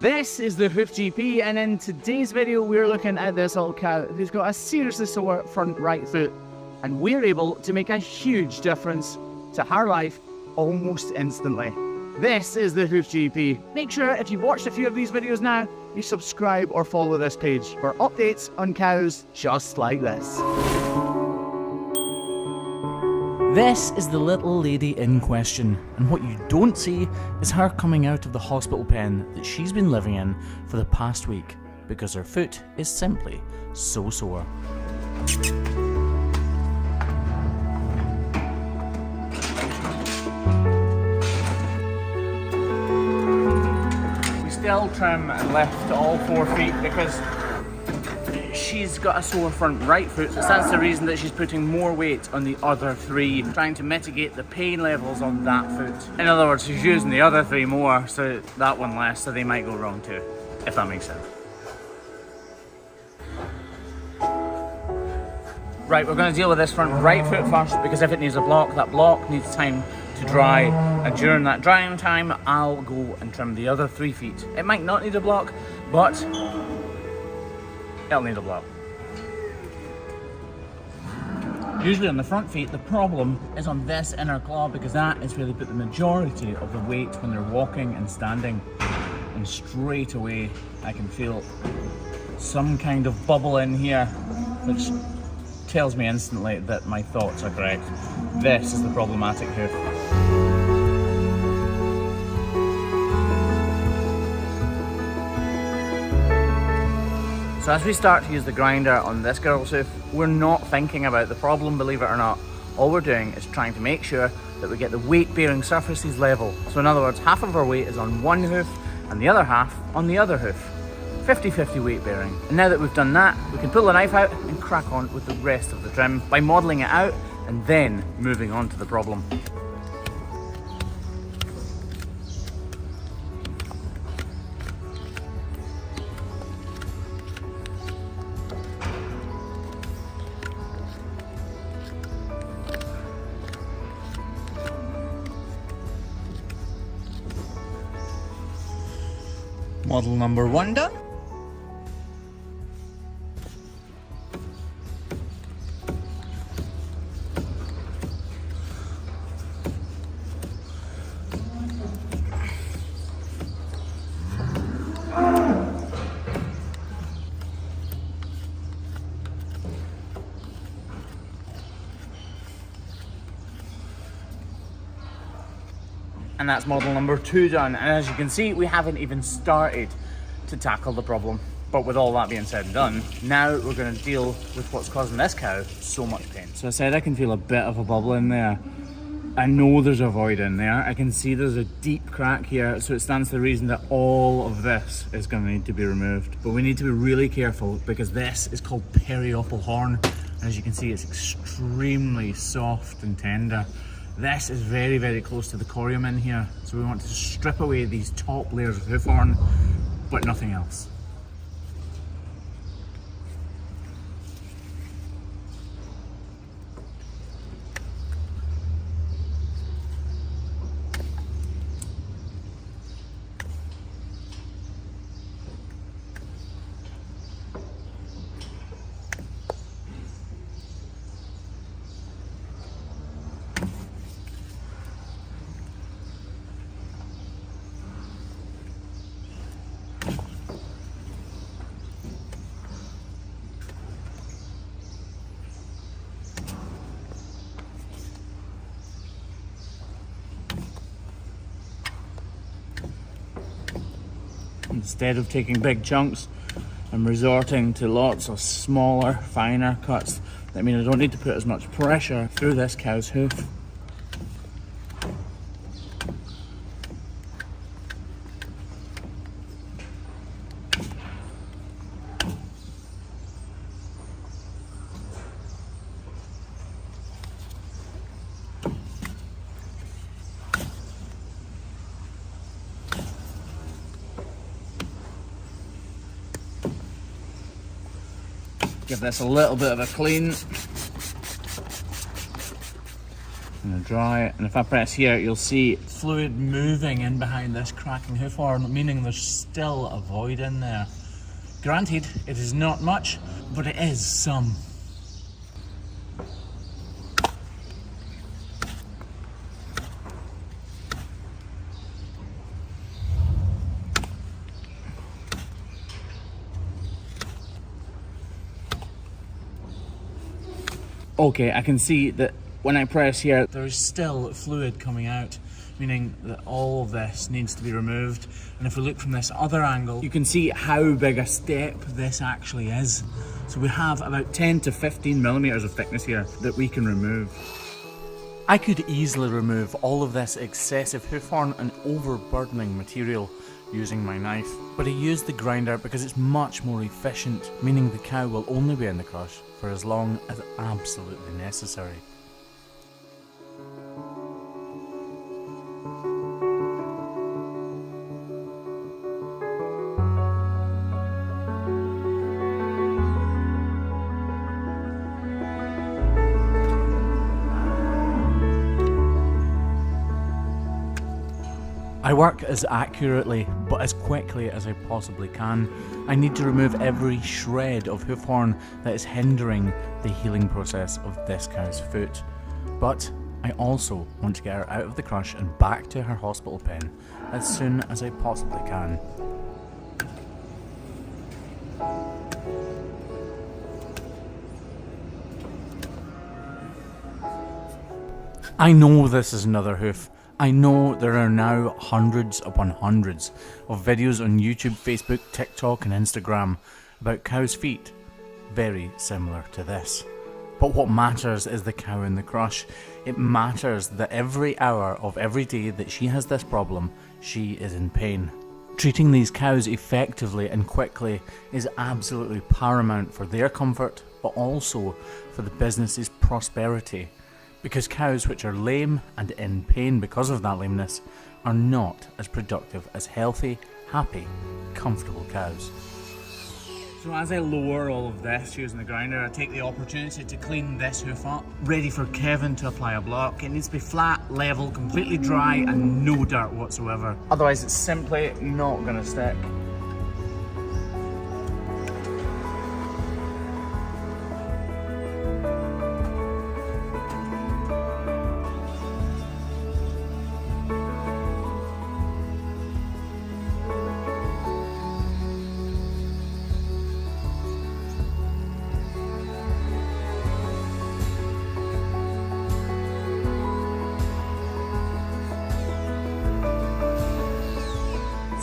This is the Hoof GP, and in today's video we're looking at this little cow who's got a seriously sore front right foot, and we're able to make a huge difference to her life almost instantly. This is the Hoof GP. Make sure if you've watched a few of these videos now, you subscribe or follow this page for updates on cows just like this. This is the little lady in question, and what you don't see is her coming out of the hospital pen that she's been living in for the past week because her foot is simply so sore. We still trim and lift all 4 feet because she's got a sore front right foot, so that's the reason that she's putting more weight on the other 3, trying to mitigate the pain levels on that foot. In other words, she's using the other 3 more, so that one less, so they might go wrong too, if that makes sense. Right, we're going to deal with this front right foot first, because if it needs a block, that block needs time to dry, and during that drying time, I'll go and trim the other 3 feet. It might not need a block, but it'll need a block. Usually on the front feet, the problem is on this inner claw, because that is where they put the majority of the weight when they're walking and standing. And straight away, I can feel some kind of bubble in here, which tells me instantly that my thoughts are correct. This is the problematic hoof. So as we start to use the grinder on this girl's hoof, we're not thinking about the problem, believe it or not. All we're doing is trying to make sure that we get the weight-bearing surfaces level. So in other words, half of our weight is on one hoof and the other half on the other hoof. 50-50 weight bearing. And now that we've done that, we can pull the knife out and crack on with the rest of the trim by modelling it out and then moving on to the problem. Model number 1 done. And that's model number 2 done. And as you can see, we haven't even started to tackle the problem. But with all that being said and done, now we're going to deal with what's causing this cow so much pain. So I said I can feel a bit of a bubble in there. I know there's a void in there. I can see there's a deep crack here, so it stands to the reason that all of this is going to need to be removed. But we need to be really careful because this is called periopal horn. And as you can see, it's extremely soft and tender. This is very, very close to the corium in here, so we want to strip away these top layers of hoof horn, but nothing else. Instead of taking big chunks, I'm resorting to lots of smaller, finer cuts. That means I don't need to put as much pressure through this cow's hoof. Give this a little bit of a clean. gonna dry, and if I press here, you'll see fluid moving in behind this cracking hoof horn, meaning there's still a void in there. Granted, it is not much, but it is some. Okay, I can see that when I press here, there's still fluid coming out, meaning that all of this needs to be removed. And if we look from this other angle, you can see how big a step this actually is. So we have about 10 to 15 millimeters of thickness here that we can remove. I could easily remove all of this excessive hoof horn and overburdening material using my knife, but I used the grinder because it's much more efficient, meaning the cow will only be in the crush for as long as absolutely necessary. I work as accurately but as quickly as I possibly can. I need to remove every shred of hoof horn that is hindering the healing process of this cow's foot. But I also want to get her out of the crush and back to her hospital pen as soon as I possibly can. I know this is another hoof. I know there are now hundreds upon hundreds of videos on YouTube, Facebook, TikTok and Instagram about cows' feet very similar to this. But what matters is the cow in the crush. It matters that every hour of every day that she has this problem, she is in pain. Treating these cows effectively and quickly is absolutely paramount for their comfort, but also for the business's prosperity. Because cows which are lame and in pain because of that lameness are not as productive as healthy, happy, comfortable cows. So as I lower all of this using the grinder, I take the opportunity to clean this hoof up, ready for Kevin to apply a block. It needs to be flat, level, completely dry and no dirt whatsoever. Otherwise it's simply not going to stick.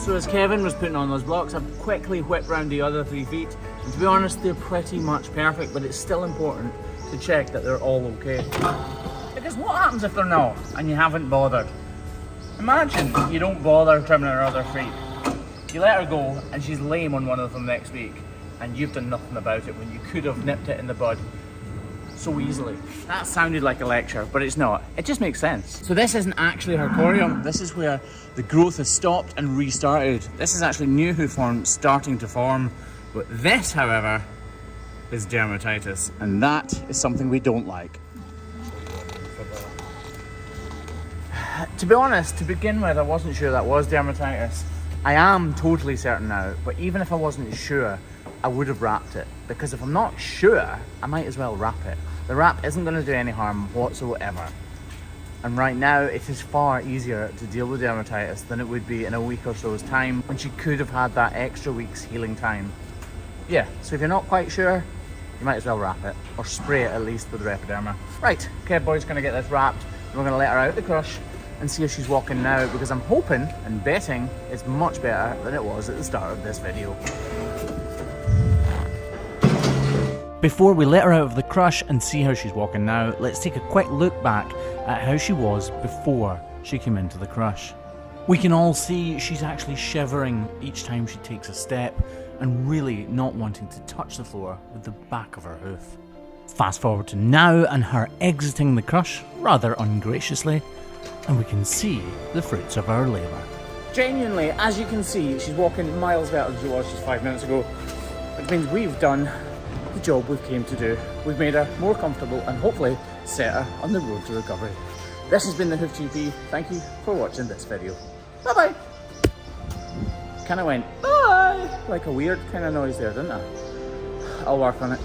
So as Kevin was putting on those blocks, I've quickly whipped round the other 3 feet, and to be honest, they're pretty much perfect, but it's still important to check that they're all okay. Because what happens if they're not, and you haven't bothered? Imagine you don't bother trimming her other feet. You let her go, and she's lame on one of them next week, and you've done nothing about it when you could have nipped it in the bud so easily. That sounded like a lecture, but it's not. It just makes sense. So this isn't actually her corium. This is where the growth has stopped and restarted. This is actually new hoof horn starting to form. But this, however, is dermatitis, and that is something we don't like. To be honest, to begin with, I wasn't sure that was dermatitis. I am totally certain now, but even if I wasn't sure, I would have wrapped it, because if I'm not sure, I might as well wrap it. The wrap isn't going to do any harm whatsoever. And right now, it is far easier to deal with dermatitis than it would be in a week or so's time, when she could have had that extra week's healing time. Yeah, so if you're not quite sure, you might as well wrap it, or spray it at least with Repoderma. Right, Kev Boy's going to get this wrapped, and we're going to let her out the crush and see if she's walking now, because I'm hoping and betting it's much better than it was at the start of this video. Before we let her out of the crush and see how she's walking now, let's take a quick look back at how she was before she came into the crush. We can all see she's actually shivering each time she takes a step and really not wanting to touch the floor with the back of her hoof. Fast forward to now and her exiting the crush rather ungraciously, and we can see the fruits of our labour. Genuinely, as you can see, she's walking miles better than she was just 5 minutes ago, which means we've done the job we came to do. We've made her more comfortable and hopefully set her on the road to recovery. This has been the Hoof GP. Thank you for watching this video. Bye-bye. Kind of went, bye, like a weird kind of noise there, didn't I? I'll work on it.